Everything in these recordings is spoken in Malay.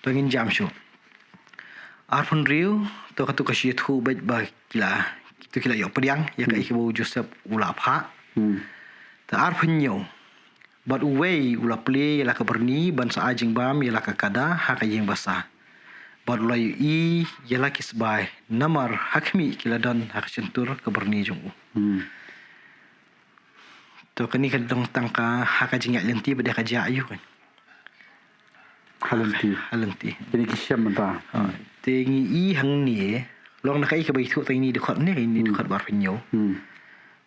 Tangin jam syu. Arpun riu to katu ka shi thu bet ba kila tu kila yo pediang ya ka ikibu Joseph ula pha. Ta arpun nyo. But uwei ula play ya la ka berni ban sa ajing bam ya la ka kada ha ka yeng basa. But ula i ya la kisbai namar hakmi kila dan ha ka sentur ka berni jung. To kani ka dong tangka ha ka jing ya lenti ba ka ja ayu kan. Halenti. Jadi kisyam mata. Tengi i hang ni long na kai ka bai thu tengi de khot ni ni de khot bar pinyo.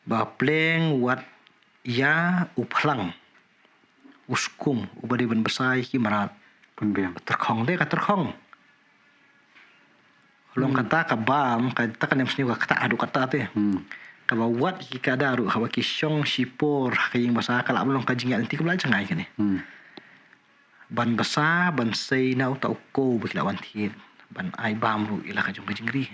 Ba pleng wat ya uplang. Uskum ubadi ban besai ki marat Penbiang. terkhong de ka terkhong. Long kata ka bam ka ta kan mesti ka kata adu kata te. Ka ba wat ki ka daru ka ba ki syong sipor ka ying basa ka la long ka jinga nanti ka bela jangai kan ni. Ban basa ban sei nau ta ko bi la wan thi ban ai bam ru ila ka jong jingri.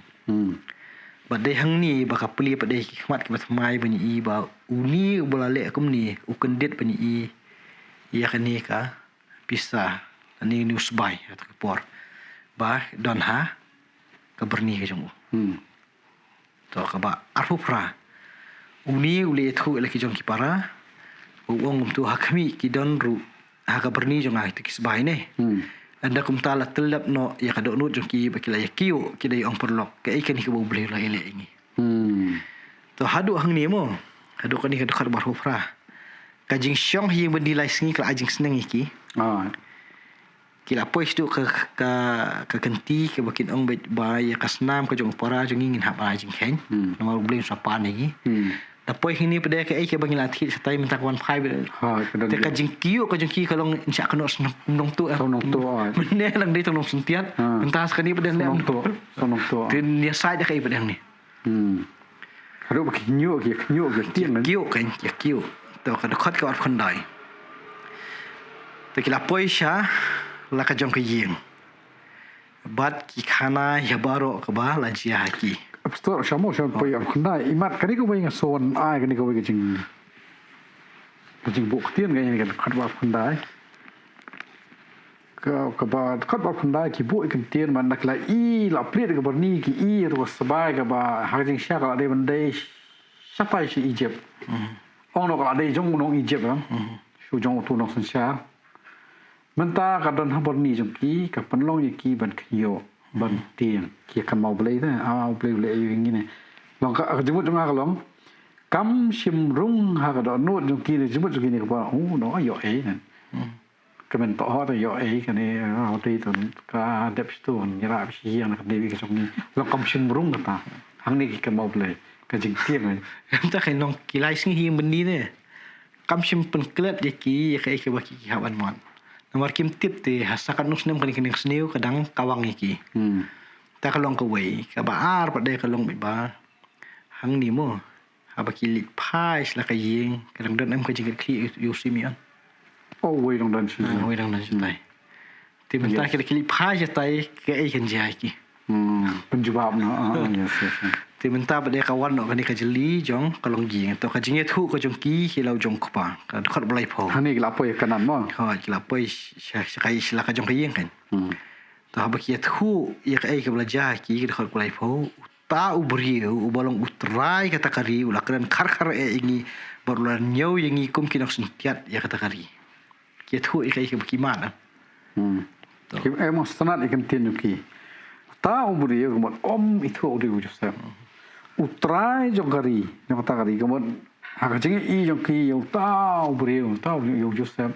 Ba de hang ni ba ka pli pa de ki khmat ki ba mai ban i ba uni ubala le kum ni u kendet ban i ya kani ka pisa ani news by atau por ba don ha ka berni ke jong to ka ba arupra uni ule thu le ki jong ki para ong tu hakmi ki don ru ha ka berni jong ha ki sbai ne anda kum tala telap no ya ka do nu jong ki ba ki la ya kiu ki dai ong perlok ke ikan ki bo beli la ele ini to hadu hang ni mo hadu kani ka dokar barupra kajing syong hi bendilai sengi kala ajing seneng iki. Kila pois tu ke kenti ke bakin ong bet bay ka snam ka jong para jong ingin hap ajing ken. Nama blin sapan lagi. Da pois ini pada ke ai ke bangin lathi satai minta kawan phai be. Te kajing kiu ka jong ki kalong insya kano nong tu. Nong tu. Mene lang dei tong sentiat. Pentas kani pada nong tu. Nong tu. Tin dia sai ka ai pada ni. Haru ki nyu tiang kiu kan ya kiu. To ka khot ka kon dai to kila poisha la ka jong ka yeng bat ki khana ya baro ka ba la jia ki Abstor shamo sham poi khna imat kani ko bai son ai kani ko bai jing buk tian ga ni kan khat ba khundai ka ba khat ba khundai ki bu ikan tian man nak la i la plit ka berni ki i ro sabai ka ba ha jing sha ka de ban dai sapai si Egypt ông nó có đây trong nông Egypt lắm, số trong tu nông sinh sản, mình ta cả đơn hàng bận ní trong kí, cả phần long như kí bận nhiều, bận tiền, kia cần màu blấy thế, blấy như này, lòng cả chúng mình trong hàng lòng, cắm sim rung hàng cả đó nốt trong kí thì chúng mình trong kí này có nó giỏi ấy nè, cái mình tỏ họ thì giỏi ấy cái này họ đi từ cả đẹp store như là cái gì nó cái cái trong này, lòng cắm sim rung người ta, hàng này cái cần màu blấy ka jing tiang ai ta kai nong kilai sing hi bendi ne kam sim pen klet je ki ya kai ke baki haban mon nomor kim tip te hasakan nus nem kan kini sneu kadang kawang iki ta ka long ka wei ka ba ar pa de ka long ba hang ni mo ha ba ki lit phai la ka yeng kadang don em ka jing ki yu simian wei dong dan shi wei dong dan shi tai ti men ta ki lit phai je tai ke ai kan jai ki penjawab no yes ti menta pada kawan no kani ka jeli jong kalong gi to ka jinge thu ko jong ki hilau jong kpa ka khot blai pho hani la poi kanan mo ha ki la poi sha kai sila ka jong ka yeng kan to ha ba ki thu ya ka ai ka bla ja ki khot blai pho ta ubri u bolong utrai ka takari ula kan khar ingi borlan nyau yengi kum ki nok sentiat ya ka takari ki thu ka ai ka ki man ki em stanat ikan tin ki ta ubri ko itu odi Joseph utrai jongari na takari ko ha jinge i jongki yo ta ubri yo Joseph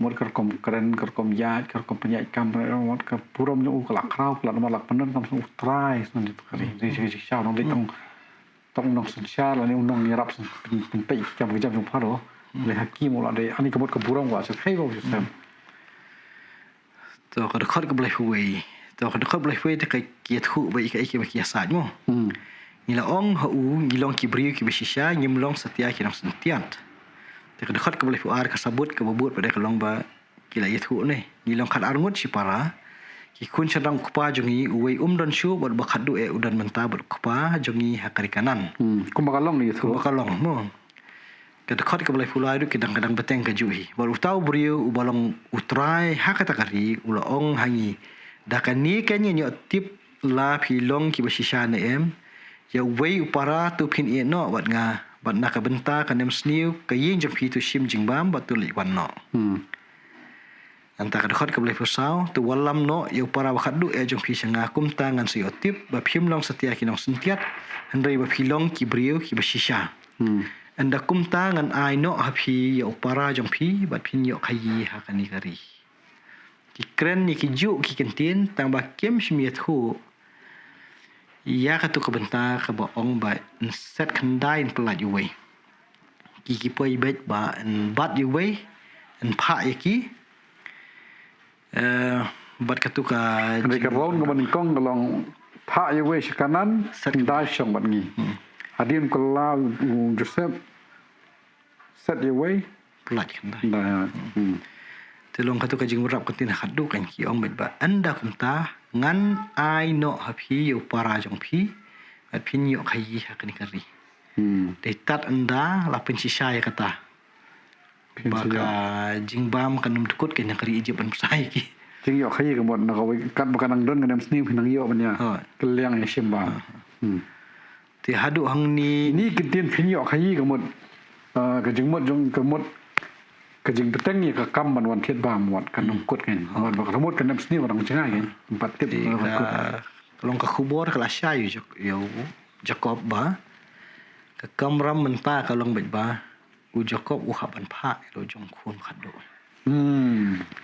mod karkom keren karkom ya karkom penyai kam mod ka purom yo kalak krau kalak malak penen kam utrai son itu kari di sha nong tong nong sun sha la ni nong yarap sun pentai jam jong pharo le hakim la de ani ko mod ka purom wa se khai Joseph to ka khot ka blai huai to ka khot blai huai te ka ki thu ba ka ki ba ki sa mo ni la ong ha u ni long ki briu ki besisha nyim long setia ki nong sentiant te ka khot ka blai fuar ka sabut ka babut pada ka long ba ki la yethu ne ni long khat arngut si para ki kun chadang kupa jongi uwei don shu bot bakhadu udan menta bot kupa jongi hakari kanan kumakalong ni yethu kumakalong mo Kadang-kadang ka balai pulai du kadang-kadang beteng ka juhi. Baru tahu beriu ubalong utrai hakata kari ulaong hangi. Dakan ni kanya nyok tip la pilong ki basisha na ya wei upara tu pin e no wat nga bat na ka benta ka nem sniu ka yin jong pi tu shim jing bam bat tu li wan no. Anta kadang-kadang ka balai pusau tu walam no ya upara wakat du jong pi sanga kumta ngan si otip ba pim long setia kinong sentiat hendai ba pilong ki beriu ki basisha. Anda kumta ngan ai no hapi ya upara jong pi bat pin yo khayi hakani kari. Ki kren ni ki ju ki kentin tang ba kem shmiet hu. Ya ka tu ka benta ka ba ong ba set khandai in pelat yu wei. Ki poi bet ba en bat yu wei en pha ye ki. Bat ka tu ka Andai ka ron ka manikong kalong pha ye wei shikanan dai shong bat ngi. Adin kala Joseph set ye wei pelat khandai. da. Telong ka tu ka jing rap kentin khadu kan ki ong bet ba anda kumta ngan ai no hapi yo para jong pi at pin yo khayi hakani kari. Dei tat anda la pen sisa ya kata. Baka jing bam kanum tukut kan kari ije ban sai ki. Jing yo khayi ka mod na ka wei kat bakanang don ka nem sni pinang yo ban ya. Keliang ya shimba. Ti hadu hang ni Ini kentin pin yo khayi ka mod ka jing mod jong ka mod ka jing beteng ni ka kam ban wan thiet bam wat kan nom kut kan. Wan ba ka mod ka nem sni wan chengai kan. Empat tip kalong ka kubor kala shay yo Jacob ba ka kamram menta kalong bet ba u Jacob u haban pha lo jong khun khadu.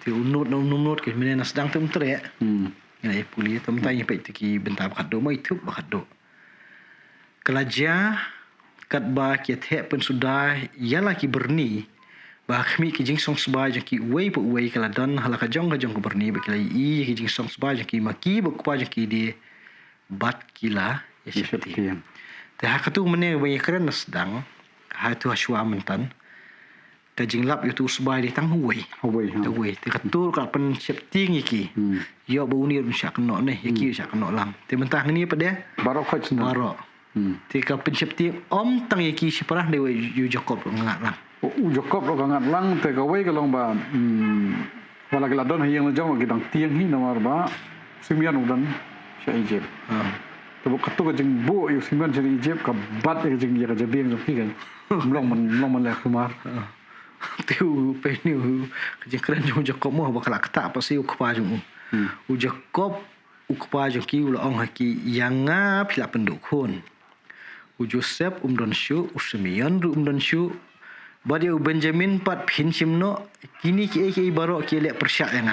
Ti unut ke mene nas dang tum tre. Ya puli tum tai pe ki benta khadu mai thup ba khadu. Kelaja kat ba ki the pen sudah yala ki berni ba khmi ki jing song sba jang ki wei pu wei kala don hala ka jong ko berni ba kilai i ki jing song sba jang ki maki ba kwa jang ki di bat kila ya septi. Te hakatu mene wei keren nas dang ha tu hashwa mentan ta jing lap yu tu sba di tang wei. Wei te katur ka pen septi ngi ki. Yo ba unir syak no ne ya ki syak no lam. Te mentah ni pa de baro khach na. baro. Te ka pen septi om tang ya ki siparah de yu Jacob ngat lam. Jacob lo kangat lang te ka wei ka long ba wala ka don hiyang jong ki dang tiang hi na mar ba Simeon udan sha Egypt. Te bu katu ka jing bu yu Simeon sha Egypt ka bat ka jing ya ka jabing so ki kan. Long man le kumar. Tiu pe ni ka jing keren jong Jacob mo ba kala kata pa si u kpa jong u Jacob u kpa jong ki u la ong haki yanga pila penduk hun. U Joseph don shu u Simeon don shu Badi Benjamin pat phin simno kini ki baro ki le persyak yang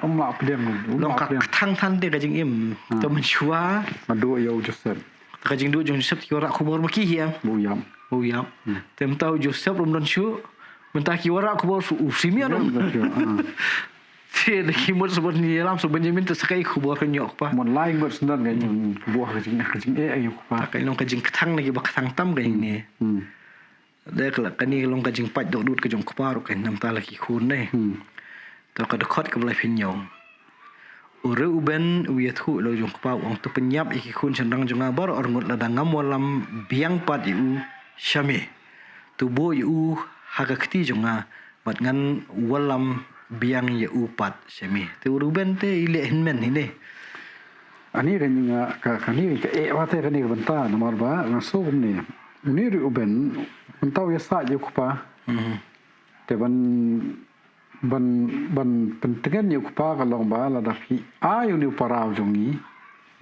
Amma apdem long ka thang than te ka jing im to menshua madu ya Joseph ka jing du jong Joseph ki ora khubor maki hiam buyam tem tau Joseph don shu mentah ki ora khubor u Simeon te de ki mo sebut ni lam so Benjamin te sakai khubor ka nyok pa mon lain ngot sendan ga buah ka jing ayu pa ka long ka jing thang lagi ba thang tam ga ni Dek la kani long ka jing pat dok dut ka jong kparu kan nam ta la ki khun ne to ka dokot ka bla phin nyong u Reuben u yathu lo jong kpa ong tu penyap ki khun chandang jonga bar or ngot la dangam walam biang pat u shame tu bo u hagakti jonga mat ngan walam biang ye u pat shame tu Reuben te ile hinmen ni ne ani kan ka ni ka wa te kan ni banta nomor ba na so ni ni Reuben mentau ya sa je kupa te ban pentengan ye kupa kalong ba la da fi ayu ni parau jongi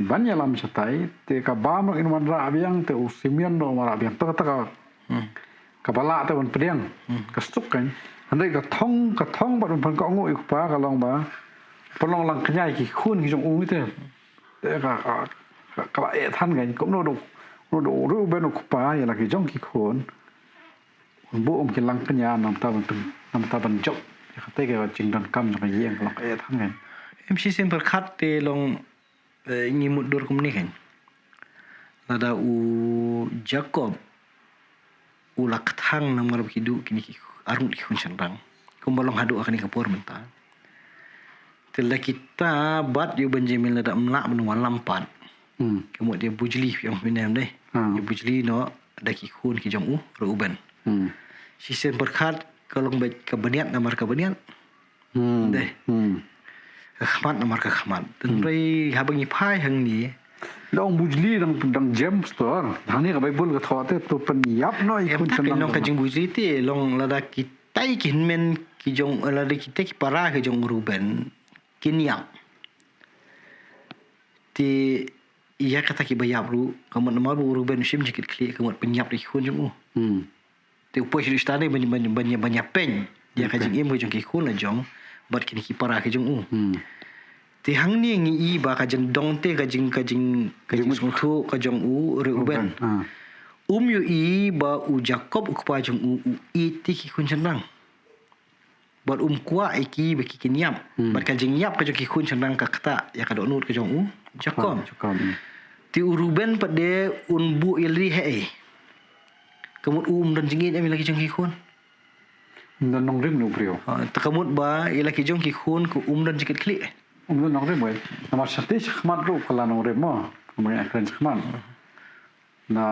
ban ya lam satai te ka ba ma in man ra biang te Simeon no mara biang ta ka bala te ban pedang ka stuk kan andai ka thong ban pan ka ngo ye kupa kalong ba polong lang knyai ki khun ki jong u te ka e than kan cũng no do Reuben kupa ya la ki jong ki khun bu ki lang kenya nam ta ban jok ya ka te ka jing dan kam ka yeng ka e than kan MC simple khat te long ni mudur kum ni kan ada u Jacob u lak thang nam ngar hidu kini ki arun ki hun chandang kumbalong hadu akan ka por menta tela kita bat yu Benjamin la da mla menua lampat kemudian dia bujli yang minam deh dia bujli no ada ki khun ki jong u Reuben Sisen berkat kalau baik kebenian namar kebenian. Deh. Khmat namar khmat. Dan rai habang ipai hang ni. Long bujli dang James tu. Hang ni ka Bible ka thot tu penyap no Em ikun tak senang. long kajing bujri ti long lada kita kin men ki jong lada kita ki para ki jong Ruben kinyap. Ti iya kata ki bayap ru kamu nama Ruben sim jikit kli kamu penyap ri kun jong. Ti upoi si istane banyak pen. Dia kajing im ki jong ki kun la jong bat kini ki para ki jong. Ti hang ni ngi i ba kajing dong te kajing sungtu kajong Ruben. Yu i ba u Jacob ukpa jong i ti ki kun senang. Bat kuat iki beki kinyap. Bat kajing nyap kajong ki kun senang ka kata ya kadok nut kajong Jacob. Ti Ruben pada bu ilri he. Kamut dan jingit ami lagi jong ki kun. Dan nong rim no brio. Takamut ba ila ki jong ki kun ku dan jikit klik. Dan nong rim wei. Nama sate khmat ru kala nong rim mo. Kemudian akran khmat. Na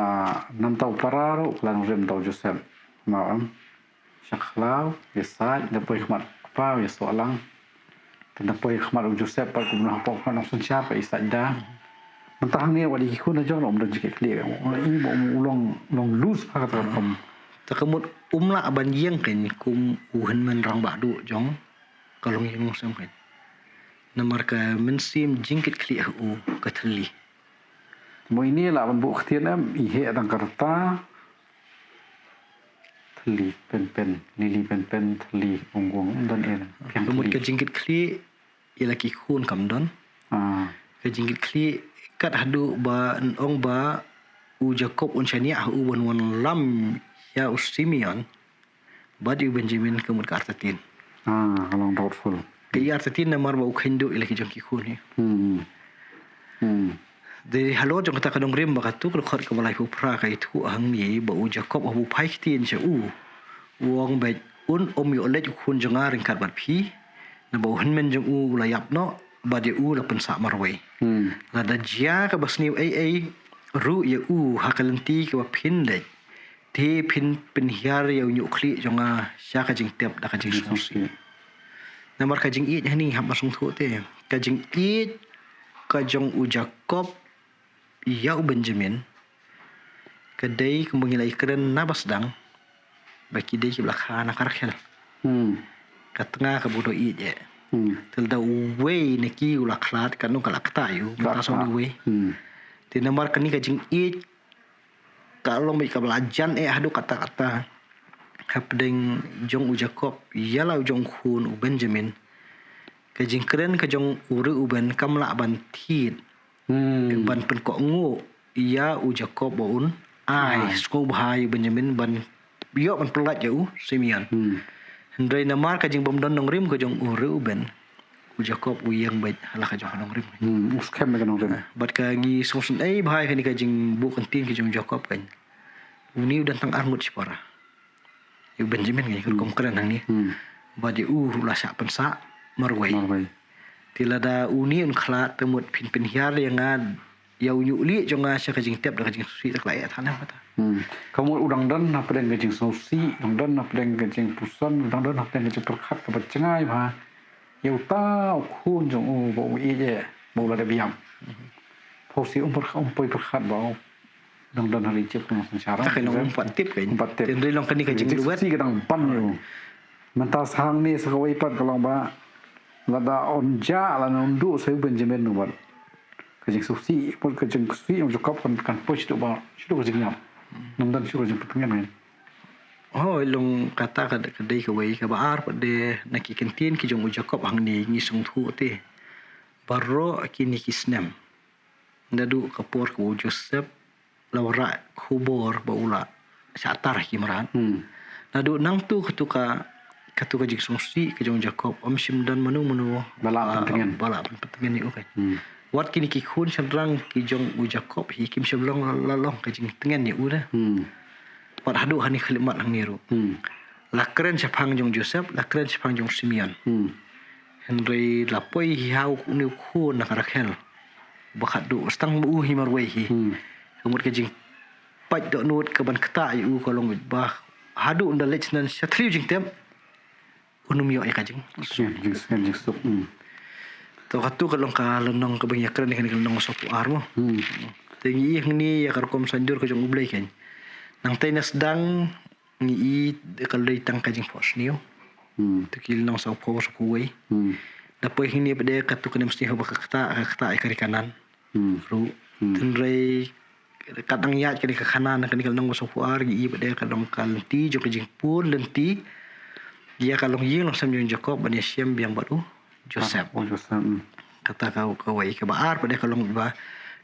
nam tau pararo kala nong rim tau Joseph. Maam. Syaklau, Yesai, depois khmat pa ya soalang. Depois khmat Joseph pa ku na pok nong sun siapa isada. Mentang ni wadi ki kun jong nom dan jikit klik. I mo long lose pa kata kom. Takamut la ban yeng kan kum uhen men rang ba du jong kalong yeng sam kan. Namar ka men sim jingkit klik ka thli. Mo ini la ban bu khtian am I he dang karta. Thli pen lili pen thli ongong dan en. Kamut ka jingkit klik ila ki kun kam don. Ka jingkit klik kat hadu ba ong ba u Jacob chania wan lam ya Simeon badi Benjamin kamut ka artatin. Along doubtful. Kaya artatin namar ba ukhindo ila ki jong ki kun ni. Dari halo jong kata kadong rim ba katu khot ka balai pu pra ka itu hang ni ba u Jacob bu pai tin che wong ba om yo le kun jonga ring kat bat phi na ba hun men jong la yap no ba de la pen sa marwai. La da jia ka basni ai ru ya hakalanti ka phin le ti phin pen hiar ya nyu khli jonga sya ka jing tep da ka jing sosi. Namar ka jing I ni hab masung thu te ka jing I ka jong u Jacob ya Benjamin kadai kembangilai keren nabas dang baki dai ki belakha na karkhel ka tengah ka bodo I je tel da we ne ki ula khlat kan no kala kta yu mata so ni we ti namar kan ni ka jing I kalau mai ka belajan hadu kata-kata hapdeng jong u Jacob yalau jong khun u Benjamin ka jing keren ka jong uru uben kamla ban thit ban pen ko ngu ia u Jacob baun ai sko bahai Benjamin ban bio ban pelat jau Simeon hendrai namar ka jing bomdon nong rim ka jong uru uben u Jacob u yang bait hala ka jong nong rim Uskem ka nong rim. Bat ka ngi sosun bahai ka ni ka jing bu kantin ka jong Jacob kan uni udan tang armut sipara yu Benjamin kan kom keren nang ni bat la sa pensa marwai tilada uni khlat temut pin hiar yang ad yau yu li jonga sya ka jing tep da ka jing susi tak lai thana kata Kamu udang dan apa dengan kajing sosi, udang dan apa dengan kajing pusan, udang dan apa dengan kajing perkat ke bercengai bah. Ya tahu kun jong bau je, bau ada biam. Posi poi perkat bau. Udang dan hari cip dengan secara. Tak kena umpat tip kan. Umpat tip. Tendri long kani kajing luat. Sosi kadang pan yo. Mentas hang ni sekawai pat kalau ba. Lada onja la nundu saya Benjamin nubat. Kajing sosi pun kajing sosi yang cukup kan pos tu ba. Situ kajing nyap. Nang dan syukur jemput pengen kan. Long kata kadai ka wei ka baar pada nak kantin ki jong Jacob hang ni ngi sung thu te. Barro kini kisnem. Nadu kapor ko Joseph lawra khubor baula satar ki maran. Nadu nang tu ketuka jing sungsi ki jong Jacob sim dan manu bala pentengan ni kan. Wat kini ki khun sandrang ki jong Jacob hi kim seblong lalong ka jing tengen ni dah. Wat hadu hani khalimat hang niru. Lakren sapang jong Joseph, lakren sapang jong Simeon. Henry lapoi hi hau ni khun na karakhel. Bakat du stang mu hi marwei hi. Kemut ka jing pai do nut ka ban kta yu kolong bah hadu unda lech nan satriu jing tem unum yo kajing jing sok to katu kalong ka lenong ka bangyak kan lenong sopu armo tengi ni ya karkom sanjur ka jong ublay kan nang tenas dang ni kalay tang kajing pos niyo tukil nang sa po sa kuway dapoy hini pada katu kan mesti ho kata ikari kanan ru tenray kadang ya kani ka kanan kani kalong sopu ar gi pada kalong kalti jo kajing pun lenti dia kalong ying lang samjung Jacob bani siam biang baru Joseph kata kau kawai ke baar pada kalong ba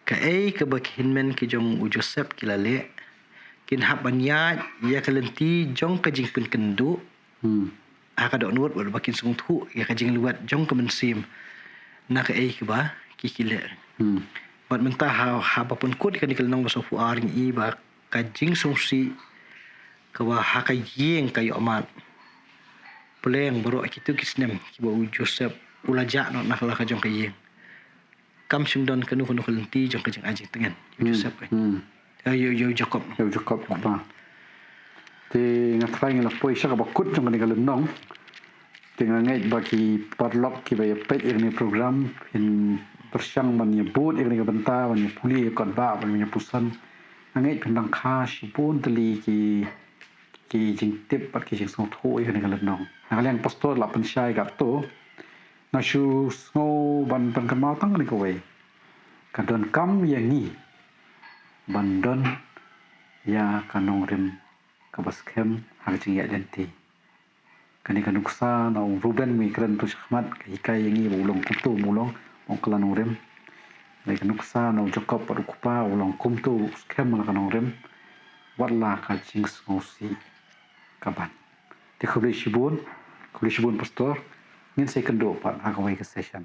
ka ke bakhinmen ki jong Joseph kilale kin hab banya ya kalenti jong kajing pun kendu aka dok nuot bol bakin sung thu ya kajing luat jong ke mensim na ka ke ba ki kile bat mentah ha pun kut kan kalong basofu ar ni ba kajing sung si ka ba ha ka yeng kayo amat peleng baru kitu kisnem ki ba Joseph ulaja no nakala ka jong kayeng kam singdon kanu kalenti jong kajing ajing tengen Joseph yo Jacob apa te ngatrai ngala poi saka bakut jong kan nong dengan ngai bagi parlok ki ba pet ini program in persyang man nyebut ini benta man puli kon ba man nyepusan ngai pendang khas pun teli ki jing tip pat ki sing song thoi kan nong ngaleng pastor la pensyai kat to na shu ngo ban kan mau tang ni ko we kadon kam yang ni bandon ya kanong rim kabaskem harjing ya lenti kani kanuksa na Ruben mi kren tu shahmat kai yang ni ulong kumtu mulong ong kalanong rim lai kanuksa na Jacob parukupa ulong kumtu skem na kanong rim wala ka jing ngosi kaban te khobli shibun pastor ngin second do pat ha ka session